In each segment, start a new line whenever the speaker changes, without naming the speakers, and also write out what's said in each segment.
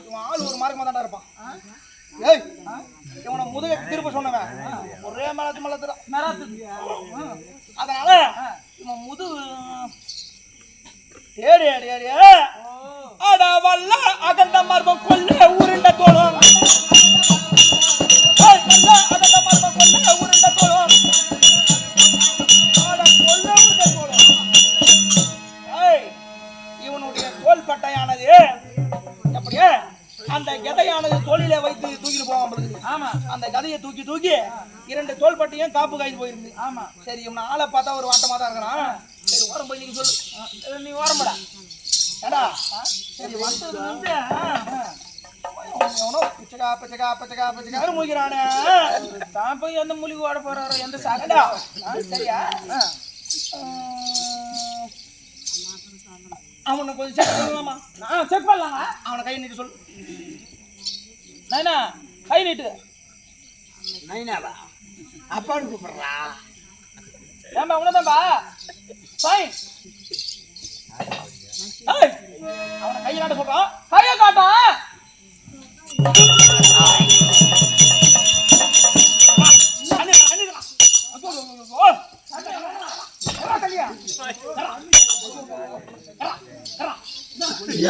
இவன் ஆள் ஒரு மார்க்கமா தாண்டா இருப்பான். ஏய் இவனை முதுக திரும்ப சொன்னவன் ஒரே மலத்து அதனால இவன் முதுகு ஏடி ஏடி ஏடி அட வல்ல அகண்ட மர்மம் கொல்ல உருண்ட தோளும் வல்ல அகண்ட மர்மம் கொல்ல உருண்ட தோளும் அட கொல்ல உருண்ட தோளும். ஏய் இவனுடைய தோல் பட்டையானது அப்படியே அந்த கதையானது தோளிலே வைத்து தூக்கிட்டு போவான். ஆமா அந்த கதையை தூக்கி தூக்கி 2 தோல் பட்டையும் காப்பு காய்ந்து போயிருந்து. ஆமா சரி இவனை ஆளை பார்த்தா ஒரு வாட்டமா தான் இருக்கிறான். சரி ஓரம் போய் நீங்க சொல்லு, நீ ஓரம்படா ஏடா. சரி வந்தது வந்து பிச்சைக்கா பிச்சைக்கா பிச்சைக்கா பிச்சைக்காரு மூழ்கிறானே தான் போய் எந்த மூலிகை ஓட போறாரோ எந்த சாகடா. சரியா அவனை கொஞ்சம் செக் பண்ணலாமா? செக் பண்ணலாமா? அவனை கை நீட்டு சொல்லு. நைனா கை நீட்டு. நைனாவா அப்பான்னு கூப்பிடுறா? ஏம்பா உனதான்பா ஃபைன். அவனை கையை காட்ட சொல்றான். கையை காட்டா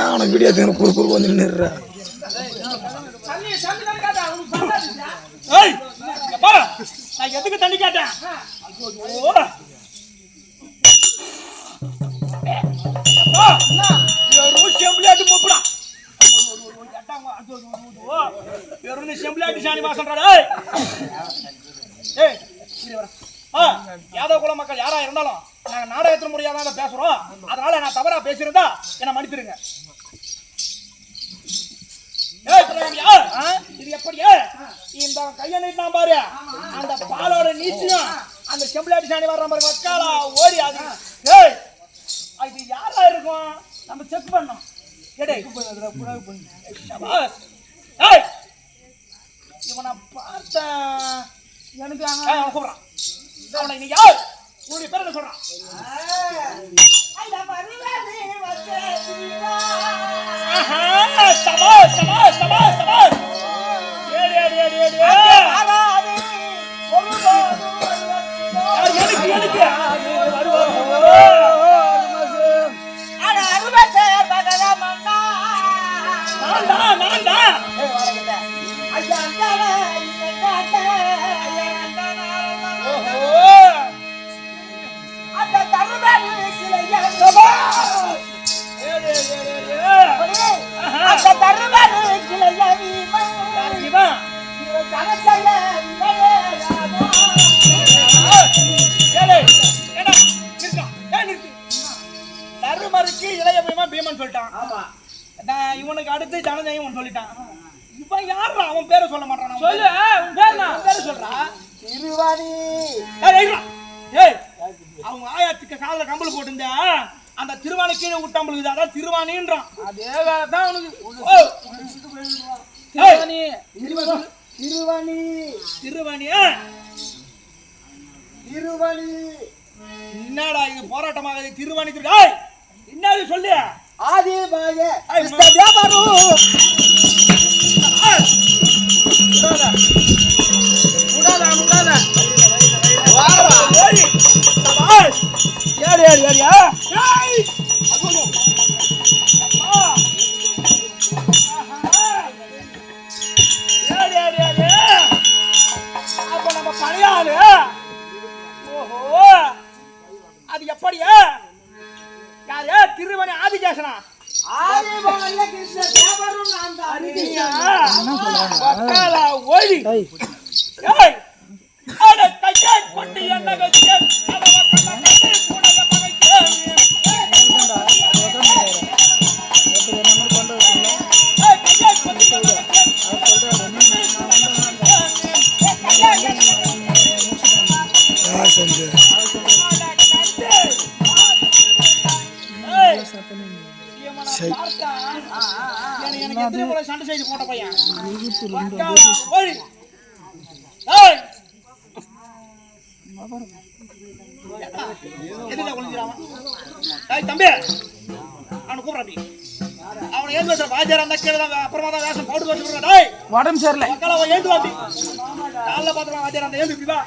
ஏன் வீடியோ குறுக்கு வந்து நின்றுற?
நான் எதுக்கு தண்ணி கேட்டேன்? யாதவ குல மக்கள் யாரா இருந்தாலும் நாங்க நாடகத்தின் முறையாக பேசுறோம். அதனால நான் தவறா பேசியிருந்தா என்ன மன்னிப்பிருங்க. இது எப்படியா இந்த கைய நீட்டினா பாரு அந்த பாலோட நீச்சியும் அந்த செம்பிளாட்டி சாணி வர்ற மாதிரி வக்காலா ஓடி அது. இது யாரா இருக்கும் நம்ம செக் பண்ணோம். இவனை பார்த்த எனக்கு கூப்பிடான். அவனை நீ யார் உன்னுடைய பேர் என்ன சொல்றான்? இவனுக்கு அடுத்து ஜனஜயம் சொல்லிட்டான். இவன் யாரா அவன் பேரை சொல்ல மாட்டான். சொல்லு பேரை சொல்றா. திருவாணி. அவங்க ஆயாத்துக்கு காலில் கம்பளி போட்டிருந்தா அந்த திருவாணி கீழே விட்டாம்பளுக்கு அதான் திருவாணின்றான். அதே வேலைதான் அவனுக்கு. திருவாணி திருவாணி திருவாணியா திருவாணி. என்னடா இது போராட்டமாக திருவாணி என்னது சொல்லு. ஆதி பாய அப்ப நம்ம பழையாளு. ஓஹோ அது எப்படியா யாரு திருவணி ஆதிகேசனா? கொட்டி என்ன சண்டை செய்து போட்ட பையன் தம்பி அவனை கூப்பிடாடி. அவனை அவன் ஏந்து வச்ச வாஜர் அந்த கீழே தான் அப்புறமா தான் வேஷம் போட்டு வச்சுடுறா. டேய்
உடம்பு சரியில்லை.
மக்கள் அவன் ஏந்து வாட்டி காலைல பாத்துக்கலாம் வாஜர் அந்த ஏந்து இப்படி வா.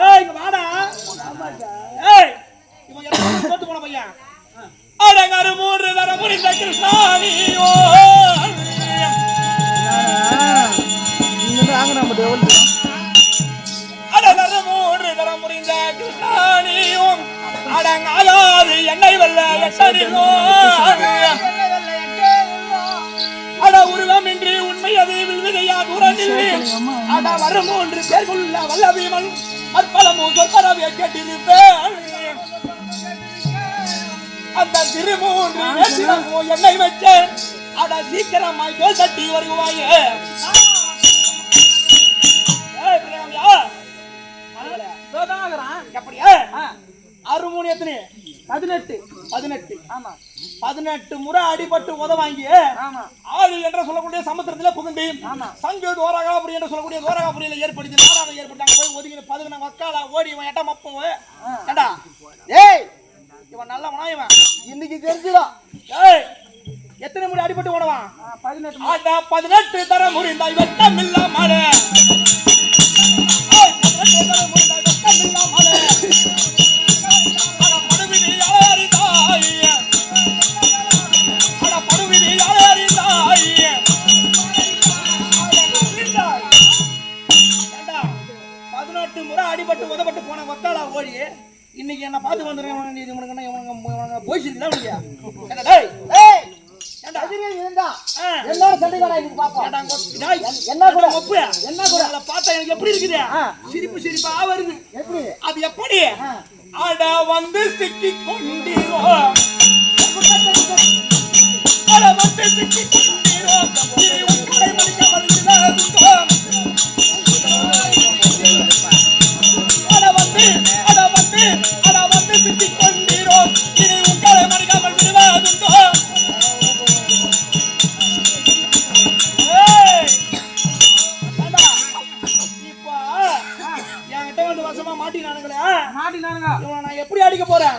ஏய் இங்க வாடா. ஏய் இவன் எல்லாம் போட்டு போன பையன். அடங்கரு மூன்று தர முறிந்த கிருஷ்ணானியோ.
இங்க வாங்க நம்ம டெவல்.
அடங்கரு மூன்று தர முறிந்த கிருஷ்ணானியோ. அடங்காலாது என்னை வெல்ல எட்டனிலோ. அட உருவமின்றி உண்மை அது வில்விதையா தூரனில். அட வரும் மூன்று பேர்குள்ள வல்ல வீமன் அற்பலமும் சொற்பரவிய கேட்டிருப்பேன். அந்த திருமூன்று வேசிரமும் என்னை வச்ச. அட சீக்கிரமாய் தோல் தட்டி வருவாயே. எப்படியா அருமூணு எத்தனை 18
ஆமா
18 முறை அடிபட்டு உத வாங்கி ஆளு என்று சொல்லக்கூடிய சமுத்திரத்துல புகுந்து சங்கு தோரகாபுரி என்று சொல்லக்கூடிய தோரகாபுரியில ஏற்படுத்தி நாடாக ஏற்பட்டாங்க. போய் ஒதுங்கி 11 வக்கால ஓடி இவன் எட்ட மப்பம் ஏண்டா ஏய் இவன் நல்லவனா இவன் இன்னைக்கு தெரிஞ்சுதான். ஏய் எத்தனை முறை அடிபட்டு ஓடுவான்? 18 தர முறிந்தாய் வெட்டம் இல்லாமலே. 18 தர முறிந்தாய் வெட்டம் இல்லாமலே. அடிபட்டு உதப்பட்டு போன வக்காலா ஓடி இன்னைக்கு என்ன பார்த்து வந்துருக்கேன் போயிச்சிருக்கா பார்த்தா எனக்கு எப்படி இருக்குது? சிரிப்பு சிரிப்பா வருது. அது எப்படி? அட வந்து சிக்கி கொண்டீரோ. அட வந்து சிக்கி கொண்டீரோ. எப்படி அடிக்க போறேன்?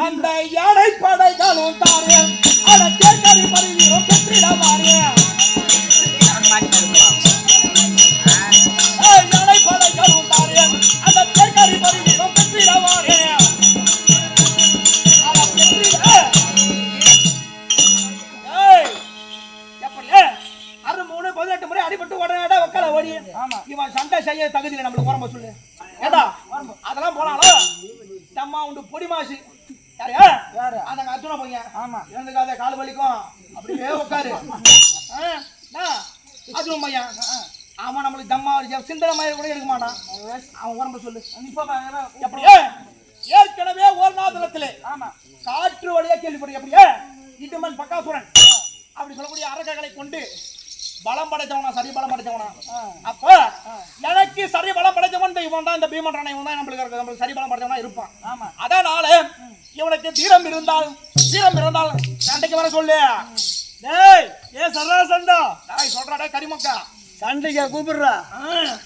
அந்த யானை படைகளும் தாரேன். அட கேக்கறி பரிவீரம் பெற்றிட மாறேன். யானை படைகளும் தாரேன். அந்த கேக்கறி பரிவீரம் பெற்றிட மாறேன். அறுமூணு 18 முறை அடிபட்டு உடனே வக்கால ஓடி இவன் சண்டை செய்ய தகுதியில நம்மளுக்கு உரம்ப சொல்லு. ஏடா அதெல்லாம் போனாலும் தம்மா உண்டு பொடி மாசு யாரு அந்த அர்ஜுன பையன். ஆமா இருந்துக்காத கால் வலிக்கும் அப்படியே உட்காரு. அர்ஜுன பையன் அவன் நம்மளுக்கு தம்மா சிந்தனை மயிர கூட எடுக்க மாட்டான். அவன் உரம்ப சொல்லு. எப்படியே ஏற்கனவே ஒரு நாதனத்திலே காற்று வழியா கேள்விப்படு. எப்படியே இடுமன் பக்காசுரன் அப்படி சொல்லக்கூடிய அரக்கங்களை கொண்டு பலம் படைச்சவனா சரி பலம் படைச்சவனா. அப்ப எனக்கு சரி பலம் படைச்சவன் இவன் தான். இந்த பீமன் ராணா இவன் தான் நம்மளுக்கு சரி பலம் படைச்சவனா இருப்பான். அதனால இவனுக்கு தீரம் இருந்தால் சண்டைக்கு வர சொல்லு. டேய் ஏ சரா சண்டா டேய் சொல்றா டேய் கரிமக்கா சண்டைக்கு கூப்பிடுறா.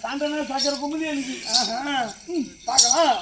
சண்டைனா சக்கர கும்புதி எனக்கு பார்க்கலாம்.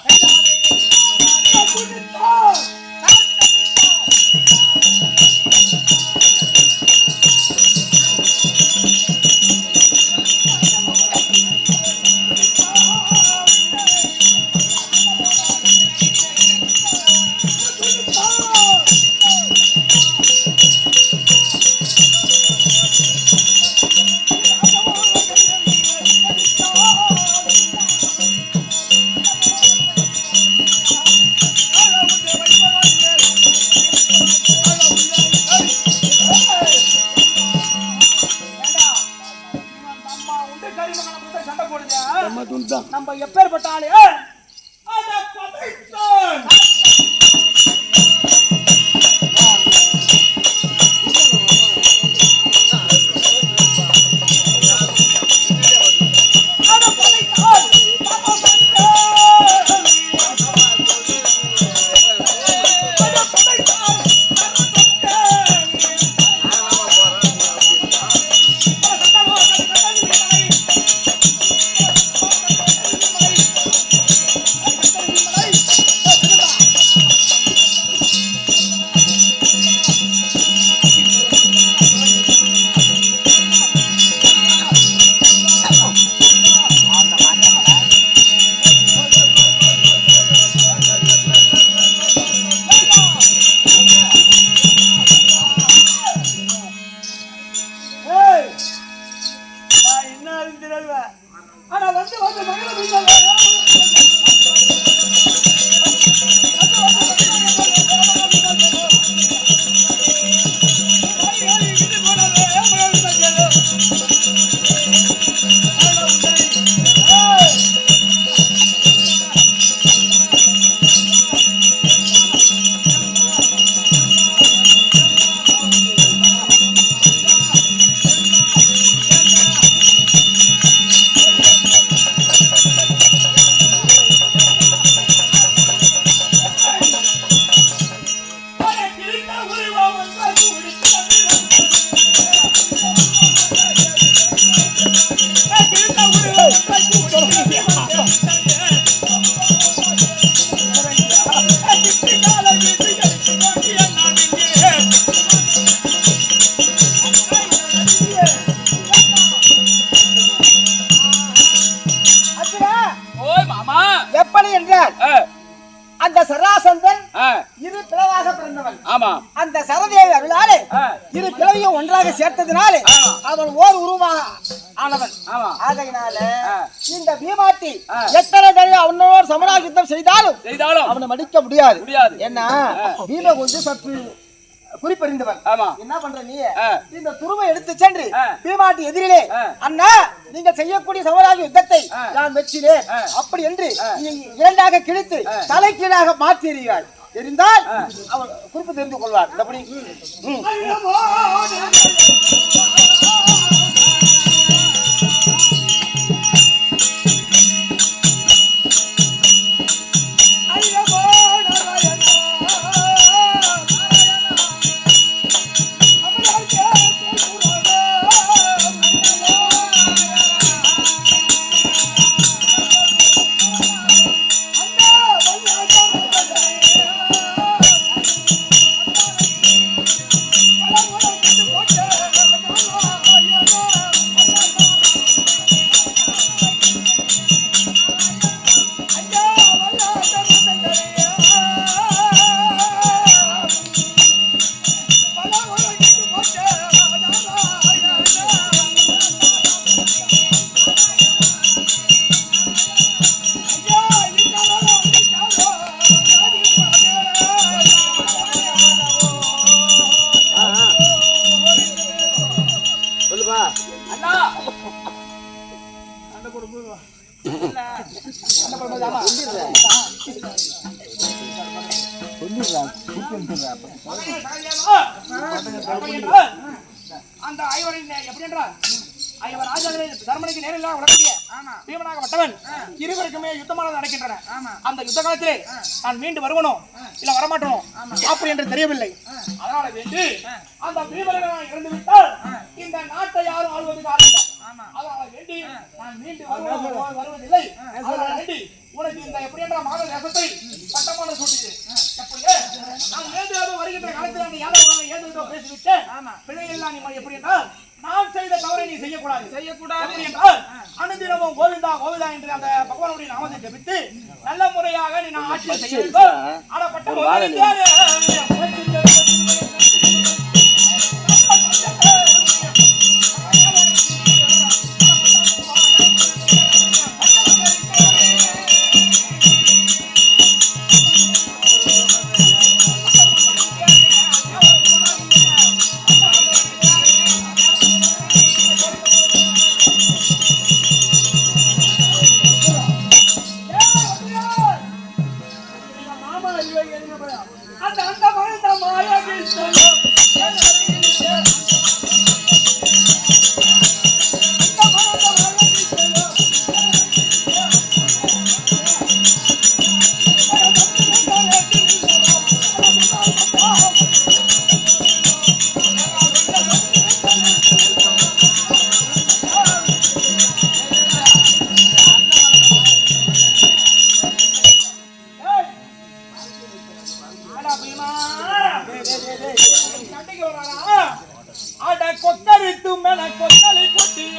பிளவாக பிறந்தவன்.
ஆமா.
அந்த சரதேவி அருளாலே இரு பிளவையும் ஒன்றாக சேர்த்ததினாலே அவன் ஓர் உருவமாக ஆனவன். ஆகையினால இந்த பீமாட்டி எத்தனை தடவை அவனோடு சமராக யுத்தம் செய்தாலும் அவனை மடிக்க முடியாது. ஏன்னா பீம கொஞ்சம் சற்று குறிப்பறிந்தவன். என்ன பண்ற நீ? இந்த துருவை எடுத்து சென்று பீமாட்டி எதிரிலே, அண்ணா நீங்கள் செய்யக்கூடிய சமராக யுத்தத்தை நான் வெற்றினேன் அப்படி என்று இரண்டாக கிழித்து தலை கீழாக மாற்றி எறிகிறார். எரிந்தால் அவன் குறிப்பு தெரிந்து கொள்வார். அப்படி
அந்த ஐவரின் எப்படி என்றால் ஐவர் ராஜாக்களை தர்மனுக்கு நேரில் வரக்கூடிய பீமனாகப்பட்டவன் இருவருக்குமே யுத்தமானது நடக்கின்றன. அந்த யுத்த காலத்திலே நான் மீண்டு வருவனோ இல்ல வரமாட்டனோ அப்படி என்று தெரியவில்லை. அதனால வேண்டி அந்த பீமனை நான் இறந்து விட்டால் இந்த நாட்டை யாரும் ஆள்வதற்கு ஆளில்லை. அதனால வேண்டி நான் மீண்டு வருவதில்லை. அதனால வேண்டி உனக்கு இந்த எப்படி என்ற மாத தேசத்தை சட்டமான சூட்டியது. எப்படியே நான் மீண்டும் வருகின்ற காலத்தில் அந்த யாதவ ஏதோ பேசிவிட்டு பிள்ளைகள் நீ எப்படி என்றால் நான் செய்த தவறை நீ செய்யக்கூடாது என்றால் அனுதினமும் கோவிந்தா கோவிந்தா என்று அந்த பகவானுடைய நாமத்தை ஜபித்து நல்ல முறையாக நீ நான் ஆட்சியை செய்ய வேண்டும். கொத்தரித்து மேல கொத்தலை கொட்டிய